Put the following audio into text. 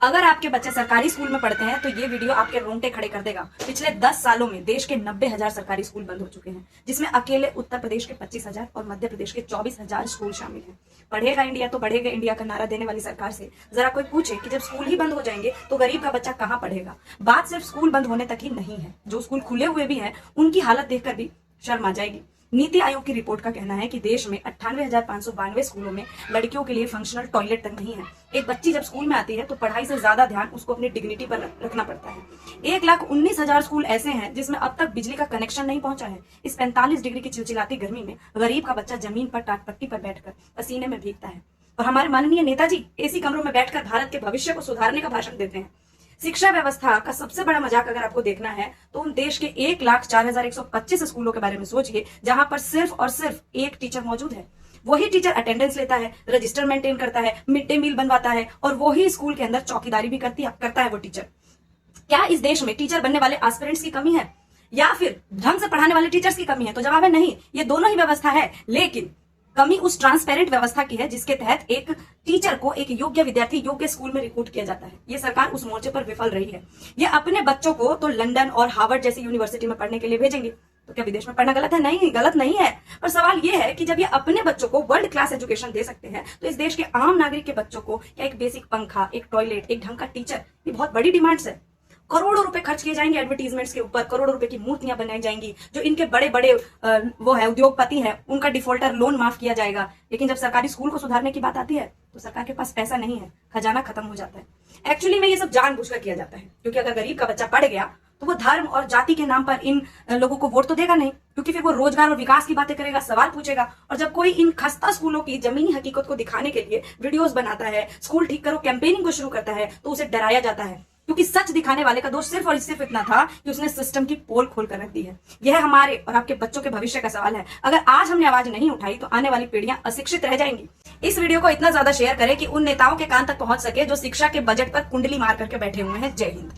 अगर आपके बच्चे सरकारी स्कूल में पढ़ते हैं तो ये वीडियो आपके रोंगटे खड़े कर देगा। पिछले 10 सालों में देश के 90,000 सरकारी स्कूल बंद हो चुके हैं, जिसमें अकेले उत्तर प्रदेश के 25,000 और मध्य प्रदेश के 24,000 स्कूल शामिल हैं। पढ़ेगा इंडिया तो बढ़ेगा इंडिया का नारा देने वाली सरकार से जरा कोई पूछे कि जब स्कूल ही बंद हो जाएंगे तो गरीब का बच्चा कहाँ पढ़ेगा। बात सिर्फ स्कूल बंद होने तक ही नहीं है, जो स्कूल खुले हुए भी हैं उनकी हालत देखकर भी शर्म आ जाएगी। नीति आयोग की रिपोर्ट का कहना है कि देश में 98,592 स्कूलों में लड़कियों के लिए फंक्शनल टॉयलेट तक नहीं है। एक बच्ची जब स्कूल में आती है तो पढ़ाई से ज्यादा ध्यान उसको अपनी डिग्निटी पर रखना पड़ता है। 1,19,000 स्कूल ऐसे हैं जिसमें अब तक बिजली का कनेक्शन नहीं पहुंचा है। इस 45 डिग्री की चिलचिलाती गर्मी में गरीब का बच्चा जमीन पर टाटपट्टी पर बैठकर पसीने में भीगता है और हमारे माननीय नेताजी एसी कमरों में बैठकर भारत के भविष्य को सुधारने का भाषण देते हैं। शिक्षा व्यवस्था का सबसे बड़ा मजाक अगर आपको देखना है तो उन देश के 1,04,125 स्कूलों के बारे में सोचिए जहां पर सिर्फ और सिर्फ एक टीचर मौजूद है। वही टीचर अटेंडेंस लेता है, रजिस्टर मेंटेन करता है, मिड डे मील बनवाता है और वही स्कूल के अंदर चौकीदारी भी करता है वो टीचर। क्या इस देश में टीचर बनने वाले एस्पिरेंट्स की कमी है या फिर ढंग से पढ़ाने वाले टीचर्स की कमी है? तो जवाब है नहीं, ये दोनों ही व्यवस्था है, लेकिन कमी उस ट्रांसपेरेंट व्यवस्था की है जिसके तहत एक टीचर को एक योग्य विद्यार्थी योग्य स्कूल में रिक्रूट किया जाता है। ये सरकार उस मोर्चे पर विफल रही है। ये अपने बच्चों को तो लंदन और हार्वर्ड जैसी यूनिवर्सिटी में पढ़ने के लिए भेजेंगे, तो क्या विदेश में पढ़ना गलत है? नहीं, गलत नहीं है। पर सवाल ये है कि जब ये अपने बच्चों को वर्ल्ड क्लास एजुकेशन दे सकते हैं तो इस देश के आम नागरिक के बच्चों को क्या एक बेसिक पंखा, एक टॉयलेट, एक ढंग का टीचर, ये बहुत बड़ी डिमांड्स है। करोड़ों रुपए खर्च किए जाएंगे एडवर्टीजमेंट्स के ऊपर, करोड़ों रुपए की मूर्तियां बनाई जाएंगी। जो इनके बड़े बड़े वो है उद्योगपति हैं, उनका डिफॉल्टर लोन माफ किया जाएगा। लेकिन जब सरकारी स्कूल को सुधारने की बात आती है तो सरकार के पास पैसा नहीं है, खजाना खत्म हो जाता है। एक्चुअली में ये सब जानबूझकर किया जाता है, क्योंकि अगर गरीब का बच्चा पढ़ गया तो वो धर्म और जाति के नाम पर इन लोगों को वोट तो देगा नहीं, क्योंकि फिर वो रोजगार और विकास की बातें करेगा, सवाल पूछेगा। और जब कोई इन खस्ता स्कूलों की जमीनी हकीकत को दिखाने के लिए वीडियोस बनाता है, स्कूल ठीक करो कैंपेनिंग को शुरू करता है, तो उसे डराया जाता है, क्योंकि सच दिखाने वाले का दोष सिर्फ और सिर्फ इतना था कि उसने सिस्टम की पोल खोल कर रख दी है। यह हमारे और आपके बच्चों के भविष्य का सवाल है। अगर आज हमने आवाज नहीं उठाई तो आने वाली पीढ़ियां अशिक्षित रह जाएंगी। इस वीडियो को इतना ज्यादा शेयर करें कि उन नेताओं के कान तक पहुंच सके जो शिक्षा के बजट पर कुंडली मार करके बैठे हुए हैं। जय हिंद।